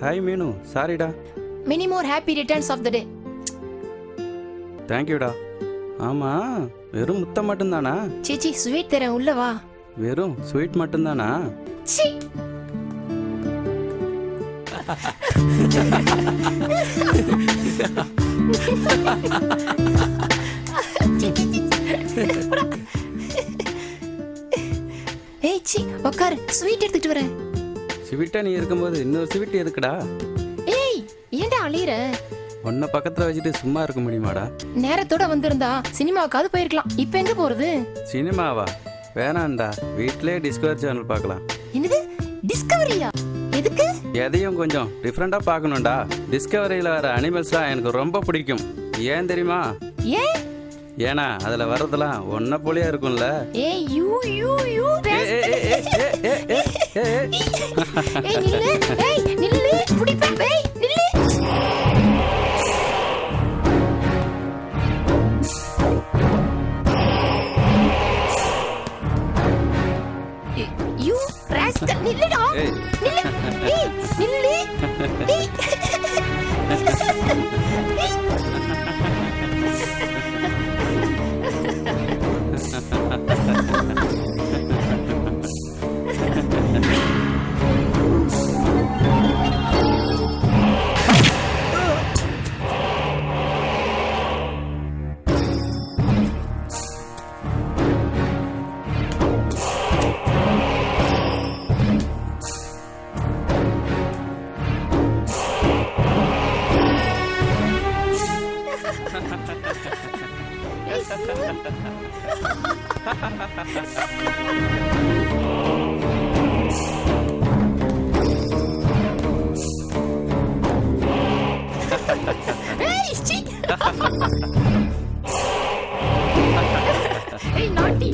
Hi Meenu, சாரிடா. Many more happy returns of the day. தேங்க்யூடா. ஆமா, வெறும் முத்தம் மட்டும்தானா? சீச்சி, ஸ்வீட் தரேன், உள்ள வா. வெறும் ஸ்வீட் மட்டும்தானா? சீ. ஏய் சீ, உட்காரு, ஸ்வீட் எடுத்துட்டு வரேன். ஸ்வீட்டா நீ இருக்கும்போது இன்னொரு ஸ்வீட் எதுக்குடா? ஏய், ஏன்டா அழியற? உன்னை பக்கத்துல வச்சுட்டு சும்மா இருக்க முடியுமாடா? நேரத்தோட வந்திருந்தா சினிமாவுக்காவது போயிருக்கலாம். இப்ப எங்க போறது? சினிமாவா? வேணாம்டா, வீட்லயே டிஸ்கவரி சேனல் பார்க்கலாம். என்னது, டிஸ்கவரியா? எதுக்கு? எதையும் கொஞ்சம் டிஃப்ரெண்டா பார்க்கணும்டா. டிஸ்கவரியில வர அனிமல்ஸ்லாம் எனக்கு ரொம்ப பிடிக்கும். ஏன் தெரியுமா? ஏன்? ஏன்னா அதுல வர்றதெல்லாம் ஒன்ன போலயே இருக்கும்ல. ஏய் யூ யூ யூ ஏய் நில்லு, ஏய் நில்லு, புடிப்பேன், ஏய் நில்லு. யூ ராஸ்கல், நில்லுடா. நில்லு, ஏய் நில்லு, ஏய். Hey, shit! Hey, naughty!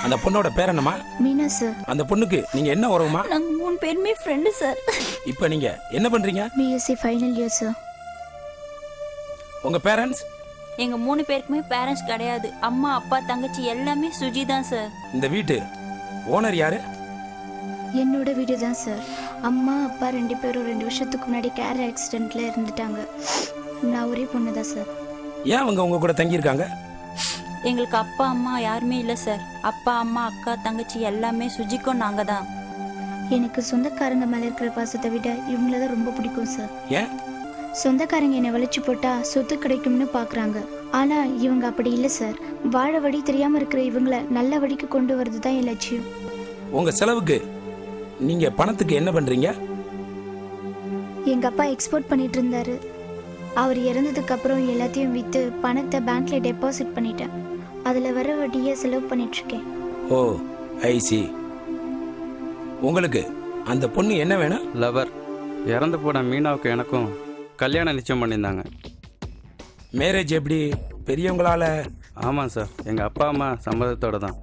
அந்த பொண்ணோட பேர் என்னம்மா? மீனா சார். அந்த பொண்ணுக்கு நீங்க என்ன உறவுமா? நாங்க 3 பேருமே ஃப்ரெண்டு சார். இப்போ நீங்க என்ன பண்றீங்க? BSc final year sir. உங்க பேரண்ட்ஸ்? எங்க 3 பேருக்குமே பேரண்ட்ஸ் கிடையாது. அம்மா அப்பா தங்கச்சி எல்லாமே சுஜி தான் சார். இந்த வீட்டு ஓனர் யாரு? என்னோட வீடு தான் சார். அம்மா அப்பா 2 பேரும் 2 வருஷத்துக்கு முன்னாடி கேர் ஆக்சிடென்ட்ல இருந்துட்டாங்க. நான் ஒரே பொண்ணு தான் சார். ஏன் அவங்க உங்க கூட தங்கி இருக்காங்க? எங்களுக்கு அப்பா அம்மா யாருமே இல்லை சார். அப்பா அம்மா அக்கா தங்கச்சி எல்லாமே சுஜிக்கும் நாங்க தான். எனக்கு சொந்தக்காரங்க மேல இருக்கிற பாசத்தை விட இவங்கள தான் ரொம்ப பிடிக்கும் சார். ஏன்? சொந்தக்காரங்க என்னை வளைச்சு போட்டா சொத்து கிடைக்கும்னு பாக்குறாங்க. ஆனா இவங்க அப்படி இல்லை சார். வாழ வழி தெரியாம இருக்கிற இவங்கள நல்ல வழிக்கு கொண்டு வரது தான் என் லட்சியம். உங்க செலவுக்கு நீங்க பணத்துக்கு என்ன பண்றீங்க? எங்க அப்பா எக்ஸ்போர்ட் பண்ணிட்டு இருந்தாரு. அவர் இறந்ததுக்கு அப்புறம் எல்லாத்தையும் விற்று பணத்தை பேங்க்ல டெபாசிட் பண்ணிட்டேன். அதில் வர வட்டியை செலவு பண்ணிட்டு இருக்கேன். ஓ ஐ சி. உங்களுக்கு அந்த பொண்ணு என்ன வேணும்? லவர். இறந்து போன மீனாவுக்கு எனக்கும் கல்யாணம் நிச்சயம் பண்ணியிருந்தாங்க. மேரேஜ் எப்படி? பெரியவங்களால? ஆமாம் சார், எங்கள் அப்பா அம்மா சம்மதத்தோடு தான்.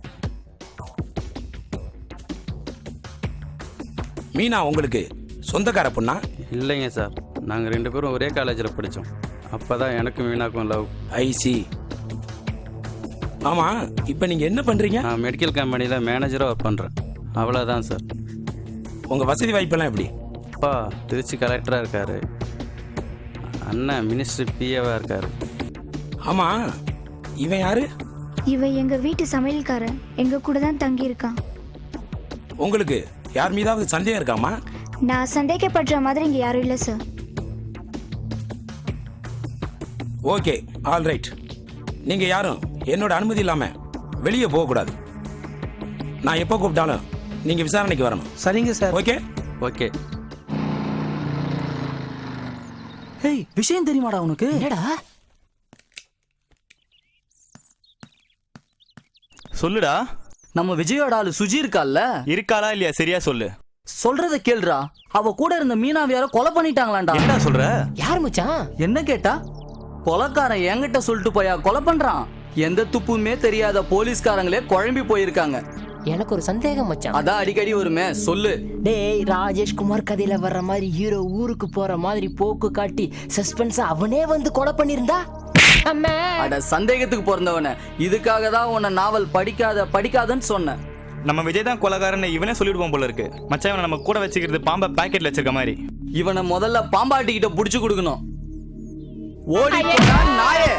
மீனா உங்களுக்கு சொந்தக்கார பொண்ணா? இல்லைங்க சார், நாங்கள் 2 பேரும் ஒரே காலேஜில் படித்தோம். அப்போ தான் எனக்கும் மீனாக்கும் லவ். ஐ சி. ஆமா, இப்போ நீங்க என்ன பண்றீங்க? நான் மெடிக்கல் கம்பெனியில் மேனேஜராக ஒர்க் பண்ணுறேன். அவ்வளோதான் சார். உங்க வசதி வாய்ப்பெல்லாம் எப்படி? அப்பா திருச்சி கலெக்டராக இருக்கார். அண்ணன் மினிஸ்ட்ரி பிஏவாக இருக்கார். ஆமா, இவன் யாரு? இவன் எங்க வீட்டு சமையல்காரன். எங்க கூட தான் தங்கி இருக்கான். உங்களுக்கு யார் மீதாவது சந்தேகம் இருக்காமா? நான் சந்தேகப்படுற மாதிரி இங்க யாரும் இல்லை சார். Okay, all right. நீங்க யாரும் என்னோட அனுமதி இல்லாம வெளியே போகக்கூடாது. நான் எப்போ கூப்பிட்டாலும் நீங்க விசாரணைக்கு வரணும். சரிங்க சார். Okay okay. ஹேய், விஷயம் தெரியுமாடா உனக்கு? என்னடா? சொல்லுடா. நம்ம விஜயோட ஆளு சுஜி இருக்கால்ல, இருக்காளா இல்லையா சரியா சொல்லு. சொல்றத கேளுடா. அவ கூட இருந்த மீனாவை யாரோ கொலை பண்ணிட்டாங்களாண்டா. என்னடா சொல்ற? யார் மச்சான்? என்ன கேட்டா? கொலைக்காரன் என்கிட்ட சொல்லிட்டு போயா கொலை பண்றான். எந்த துப்புமே தெரியாத போலீஸ்காரங்களே குழம்பி போயிருக்காங்க. எனக்கு ஒரு சந்தேகம் மச்சான். அதான் அடிக்கடி வருமே, சொல்லு. டேய், ராஜேஷ்குமார் கதையில வர்ற மாதிரி ஹீரோ ஊருக்கு போற மாதிரி போக்கு காட்டி சஸ்பென்ஸ் அவனே வந்து கொலை பண்ணிருந்தா? அட சந்தேகத்துக்கு பிறந்தவன. இதுக்காக தான் உன்னை நாவல் படிக்காதன்னு சொன்னேன். நம்ம விஜய் தான் கொலைகாரன்னு இவனே சொல்லிடுவோம் போல இருக்கு. மச்சான், இவனை நம்ம கூட வச்சுக்கிறது பாம்பை பாக்கெட்ல வச்சிருக்க மாதிரி. இவனை முதல்ல பாம்பாட்டிக்கிட்ட புடிச்சு கொடுக்கணும். ஓடி போடா நாயே.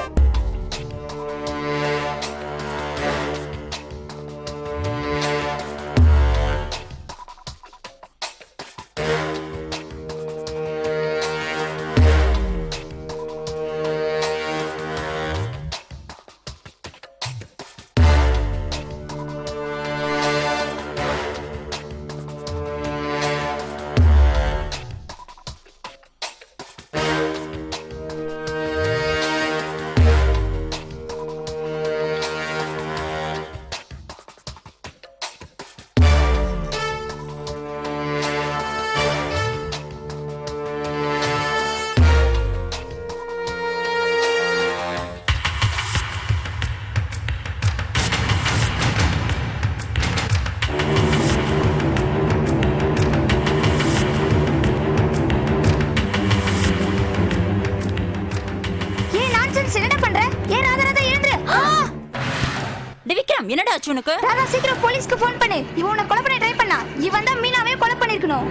விக்ரம், என்னடா ஆச்சு உனக்கு? ராதா, சீக்கிரம் போலீஸ்க்கு ஃபோன் பண்ணு. இவன் உன்னை கொலை பண்ண ட்ரை பண்ணா. இவன் தான் மீனாவே கொலை பண்ணிருக்கணும்.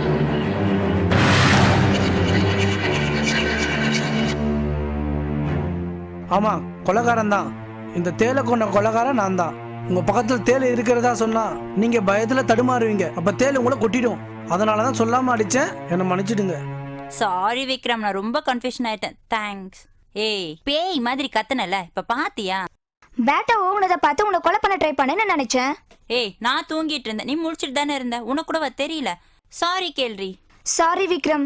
ஆமா, கொலைகாரன் தான். இந்த தேலை கொண்ட கொலைகாரன் நான் தான். உங்க பக்கத்துல தேல் இருக்கிறதா சொன்னா நீங்க பயத்துல தடுமாறுவீங்க. அப்ப தேல் உங்களை கொட்டிடும். அதனாலதான் சொல்லாம அடிச்சேன். என்ன மன்னிச்சிடுங்க. சாரி விக்ரம், நான் ரொம்ப கன்ஃபியூஷன் ஆயிட்டேன். தேங்க்ஸ். ஏய், பேய் மாதிரி கத்துனல, இப்ப பாத்தியா? பேட்டா ஓடுனதை பார்த்து உன்னை கொலை பண்ண ட்ரை பண்ணேன்னு நினைச்சேன். ஏய், நான் தூங்கிட்டு இருந்தேன், நீ முடிச்சிட்டு தானே இருந்த. உனக்கு கூடவா தெரியல? சாரி கேள்றி. சாரி விக்ரம்.